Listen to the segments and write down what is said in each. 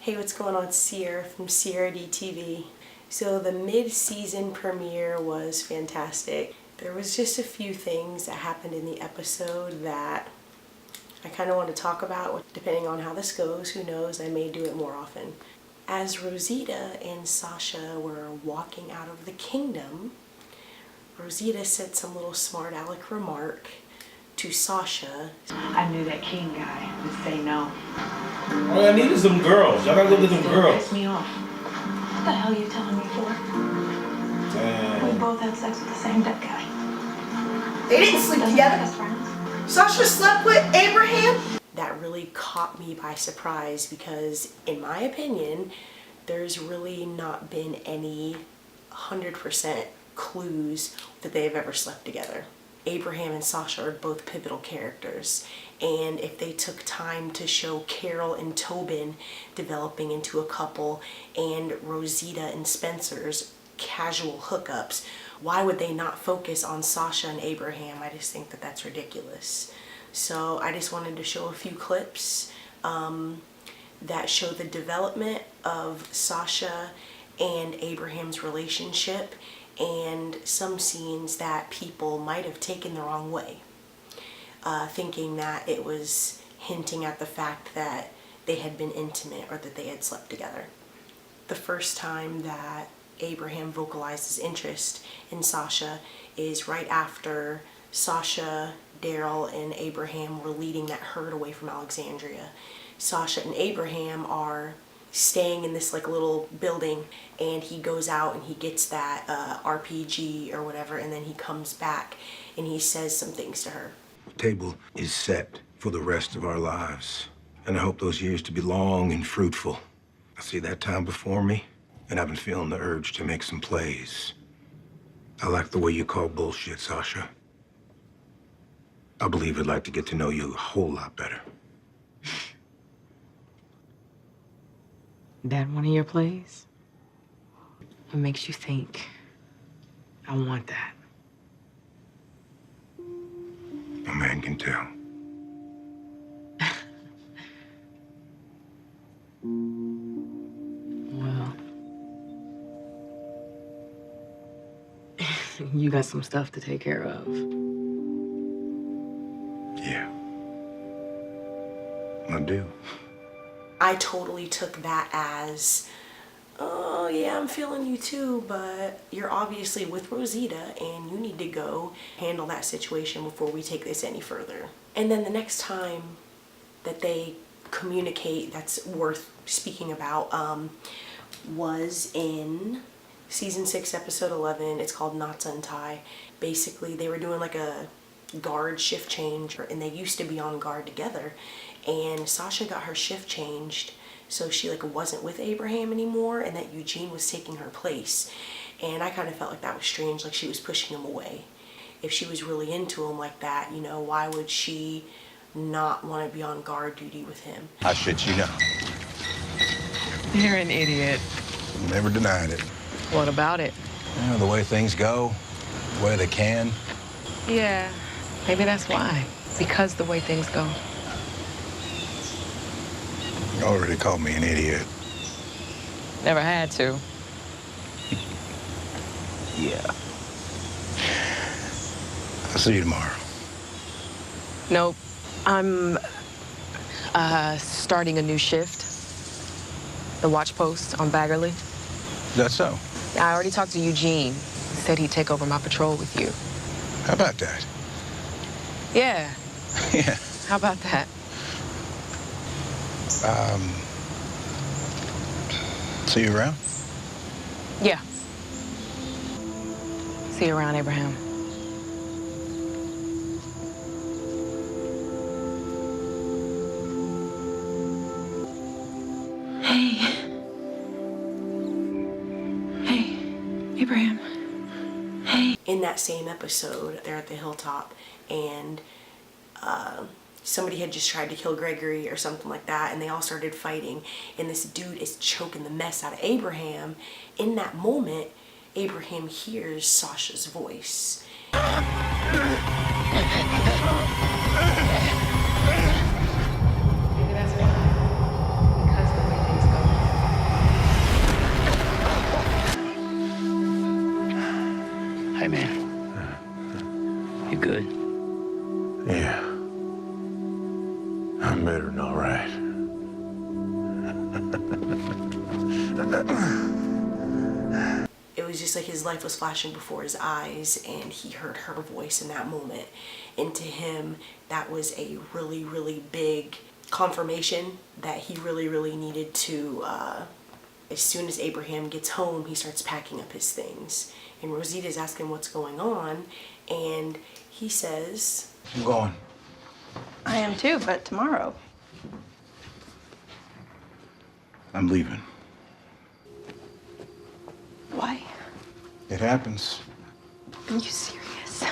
Hey, what's going on? It's Sierra from Sierra DTV. So the mid-season premiere was fantastic. There was just a few things that happened in the episode that I kind of want to talk about. Depending on how this goes, who knows, I may do it more often. As Rosita and Sasha were walking out of the kingdom, Rosita said some little smart aleck remark to Sasha. I knew that king guy would say no. All I need is them girls. Y'all gotta go get them girls. Piss me off. What the hell are you telling me for? Damn. We both had sex with the same dead guy. They didn't sleep Doesn't together. make us friends. Sasha slept with Abraham. That really caught me by surprise because, in my opinion, there's really not been any 100% clues that they've ever slept together. Abraham and Sasha are both pivotal characters, and if they took time to show Carol and Tobin developing into a couple and Rosita and Spencer's casual hookups, why would they not focus on Sasha and Abraham? I just think that that's ridiculous. So I just wanted to show a few clips that show the development of Sasha and Abraham's relationship and some scenes that people might have taken the wrong way, thinking that it was hinting at the fact that they had been intimate or that they had slept together. The first time that Abraham vocalizes interest in Sasha is right after Sasha, Daryl, and Abraham were leading that herd away from Alexandria. Sasha and Abraham are staying in this like little building, and he goes out and he gets that RPG or whatever, and then he comes back and he says some things to her. The table is set for the rest of our lives, and I hope those years to be long and fruitful. I see that time before me, and I've been feeling the urge to make some plays. I like the way you call bullshit, Sasha. I believe I'd like to get to know you a whole lot better. That one of your plays? What makes you think I want that? A man can tell. Well, you got some stuff to take care of. Yeah. I do. I totally took that as, oh yeah, I'm feeling you too, but you're obviously with Rosita and you need to go handle that situation before we take this any further. And then the next time that they communicate that's worth speaking about was in season 6, episode 11. It's called Knots Untie. Basically, they were doing like a guard shift change, and they used to be on guard together, and Sasha got her shift changed so she like wasn't with Abraham anymore, and that Eugene was taking her place. And I kind of felt like that was strange, like she was pushing him away. If she was really into him like that, you know, why would she not want to be on guard duty with him? I shit you know. You're an idiot. Never denied it. What about it? You know, the way things go, the way they can. Yeah, maybe that's why. Because the way things go. You already called me an idiot. Never had to. Yeah. I'll see you tomorrow. Nope. I'm starting a new shift. The watch post on Baggerly. Is that so? I already talked to Eugene. He said he'd take over my patrol with you. How about that? Yeah. Yeah. How about that? See you around? Yeah. See you around, Abraham. Hey. Hey, Abraham. Hey. In that same episode, they're at the hilltop, and somebody had just tried to kill Gregory or something like that, and they all started fighting, and this dude is choking the mess out of Abraham. In that moment, Abraham hears Sasha's voice. Maybe that's why. Because the way things go. You good? Yeah. I'm better than all right. It was just like his life was flashing before his eyes and he heard her voice in that moment. And to him, that was a really, really big confirmation that he really, really needed to, as soon as Abraham gets home, he starts packing up his things. And Rosita's asking what's going on, and he says, I'm going. I am too, but tomorrow. I'm leaving. Why? It happens. Are you serious?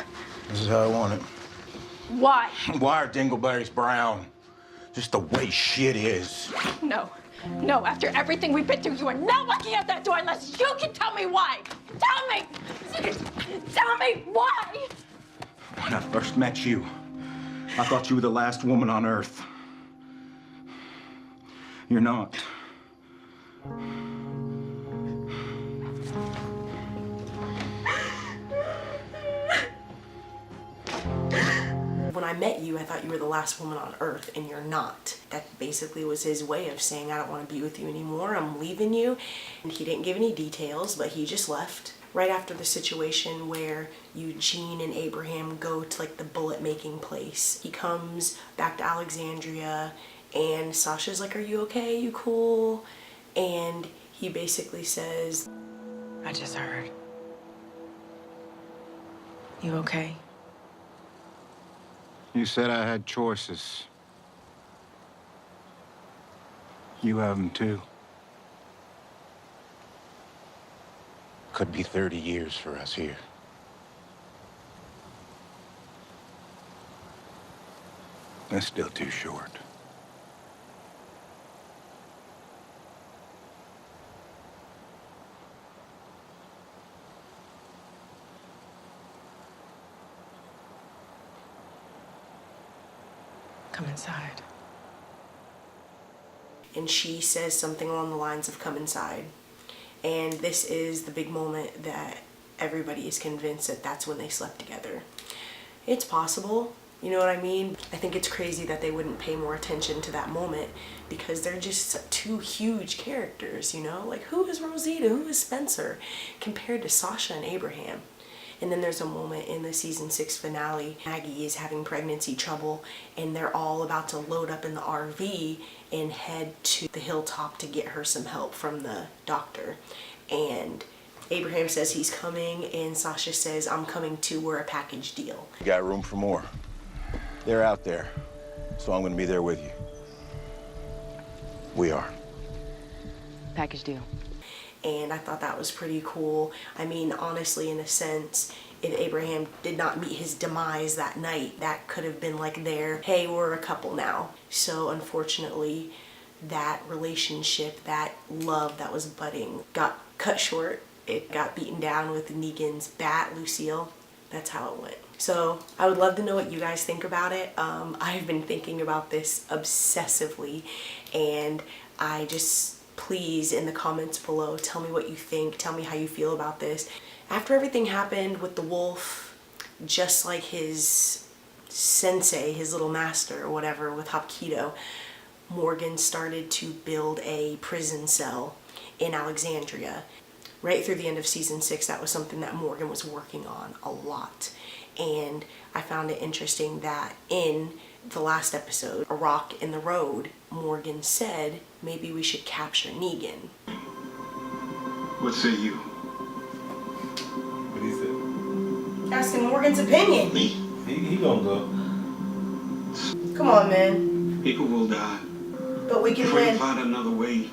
This is how I want it. Why? Why are dingleberries brown? Just the way shit is. No. No, after everything we've been through, you are not walking out that door unless you can tell me why. Tell me! Tell me why! When I first met you, I thought you were the last woman on Earth. You're not. when I met you, I thought you were the last woman on earth, and you're not. That basically was his way of saying, I don't want to be with you anymore, I'm leaving you. And he didn't give any details, but he just left. Right after the situation where Eugene and Abraham go to like the bullet making place, he comes back to Alexandria and Sasha's like, are you okay? You cool? And he basically says, I just heard. You okay? You said I had choices. You have them too. Could be 30 years for us here. That's still too short. Come inside. and she says something along the lines of come inside. And this is the big moment that everybody is convinced that that's when they slept together. It's possible, you know what I mean? I think it's crazy that they wouldn't pay more attention to that moment because they're just two huge characters, you know? Like, who is Rosita? Who is Spencer? Compared to Sasha and Abraham. And then there's a moment in the season 6 finale, Maggie is having pregnancy trouble and they're all about to load up in the RV and head to the hilltop to get her some help from the doctor. And Abraham says he's coming and Sasha says, I'm coming too, we're a package deal. You got room for more. They're out there, so I'm gonna be there with you. We are. Package deal. And I thought that was pretty cool. I mean, honestly, in a sense, if Abraham did not meet his demise that night, that could have been like their, hey, we're a couple now. So unfortunately, that relationship, that love that was budding, got cut short. It got beaten down with Negan's bat, Lucille. That's how it went. So I would love to know what you guys think about it. I've been thinking about this obsessively, and I just, please, in the comments below, tell me what you think. Tell me how you feel about this. After everything happened with the wolf, just like his sensei, his little master or whatever with Hapkido, Morgan started to build a prison cell in Alexandria. Right through the end of season 6, that was something that Morgan was working on a lot. And I found it interesting that in the last episode, A Rock in the Road, Morgan said, maybe we should capture Negan. What say you? What he said? Asking Morgan's opinion. Me? He gonna go. Come on, man. People will die. But we can Before you win. find another way,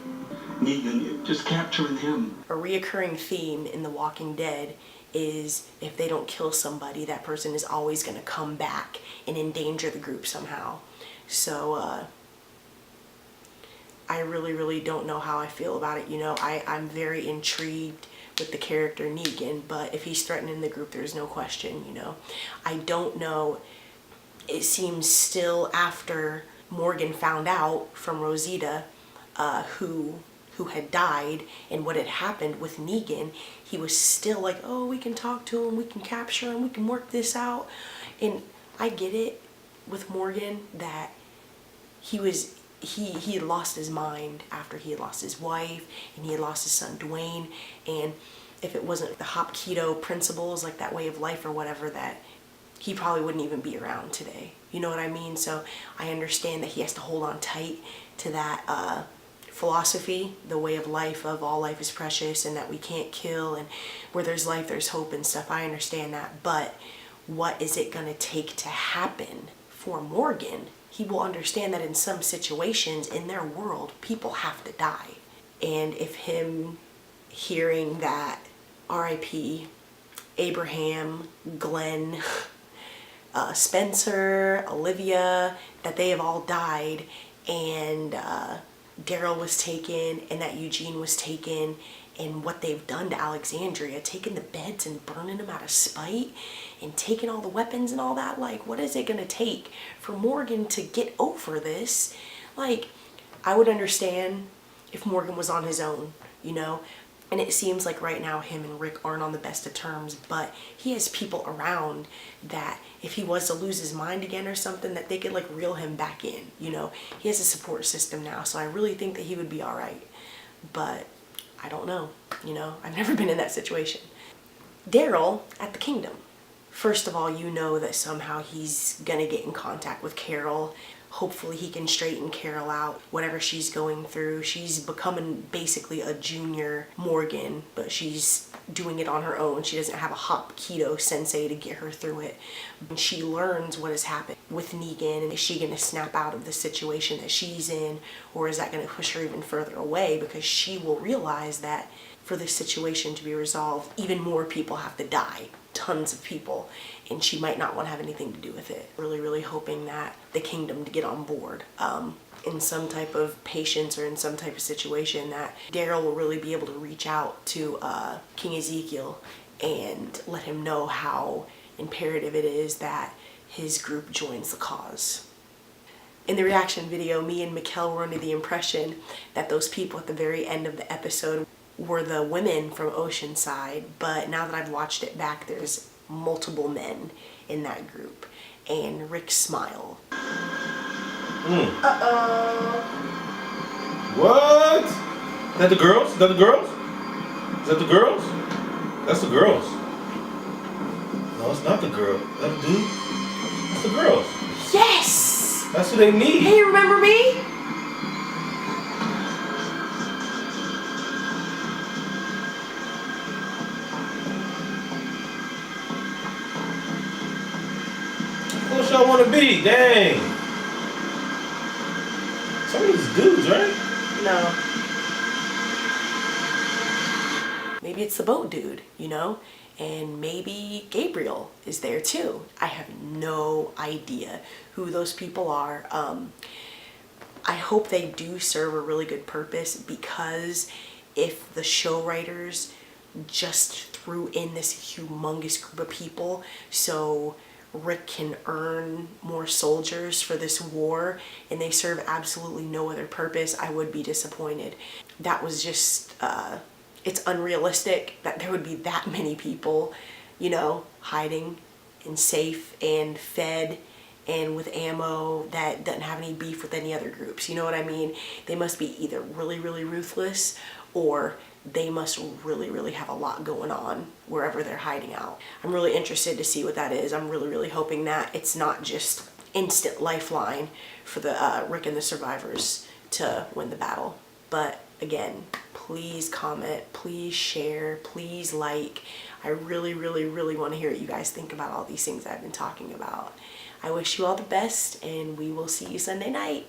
Negan, just capturing him. A reoccurring theme in The Walking Dead is if they don't kill somebody, that person is always going to come back and endanger the group somehow. So I really don't know how I feel about it. You know, I'm very intrigued with the character Negan, but if he's threatening the group, there's no question, you know. I don't know. It seems still after Morgan found out from Rosita who who had died and what had happened with Negan, he was still like, oh, we can talk to him, we can capture him, we can work this out. And I get it with Morgan that he had lost his mind after he had lost his wife and he had lost his son Dwayne, and if it wasn't the hop keto principles, like that way of life or whatever, that he probably wouldn't even be around today. You know what I mean? So I understand that he has to hold on tight to that philosophy, the way of life of all life is precious and that we can't kill, and where there's life there's hope and stuff. I understand that, but what is it gonna take to happen for Morgan? He will understand that in some situations in their world, people have to die. And if him hearing that R.I.P. Abraham, Glenn, Spencer, Olivia, that they have all died, and Daryl was taken, and that Eugene was taken, and what they've done to Alexandria, taking the beds and burning them out of spite, and taking all the weapons and all that, like, what is it gonna take for Morgan to get over this? Like, I would understand if Morgan was on his own, you know? And it seems like right now him and Rick aren't on the best of terms, but he has people around that if he was to lose his mind again or something, that they could like reel him back in, you know? He has a support system now, so I really think that he would be all right. But I don't know, you know? I've never been in that situation. Daryl at the Kingdom. First of all, you know that somehow he's gonna get in contact with Carol. Hopefully he can straighten Carol out, whatever she's going through. She's becoming basically a junior Morgan, but she's doing it on her own. She doesn't have a hop keto sensei to get her through it. She learns what has happened with Negan, and is she gonna snap out of the situation that she's in, or is that gonna push her even further away, because she will realize that for this situation to be resolved, even more people have to die. Tons of people, and she might not want to have anything to do with it. Really, really hoping that the Kingdom to get on board in some type of patience or in some type of situation, that Daryl will really be able to reach out to King Ezekiel and let him know how imperative it is that his group joins the cause. In the reaction video, me and Mikkel were under the impression that those people at the very end of the episode were the women from Oceanside, but now that I've watched it back, there's multiple men in that group. And Rick's smile. Uh-oh. What? Is that the girls? Is that the girls? Is that the girls? That's the girls. No, it's not the girl. Is that the dude? That's the girls. Yes! That's who they need. Hey, remember me? What y'all want to be? Dang. Some of these dudes, right? No. Maybe it's the boat dude, you know? And maybe Gabriel is there too. I have no idea who those people are. I hope they do serve a really good purpose, because if the show writers just threw in this humongous group of people so Rick can earn more soldiers for this war and they serve absolutely no other purpose, I would be disappointed. That was just, it's unrealistic that there would be that many people, you know, hiding and safe and fed and with ammo that doesn't have any beef with any other groups. You know what I mean? They must be either really, really ruthless, or they must really, really have a lot going on wherever they're hiding out. I'm really interested to see what that is. I'm really, really hoping that it's not just instant lifeline for the Rick and the survivors to win the battle. But again, please comment, please share, please like. I really, really, really want to hear what you guys think about all these things I've been talking about. I wish you all the best, and we will see you Sunday night.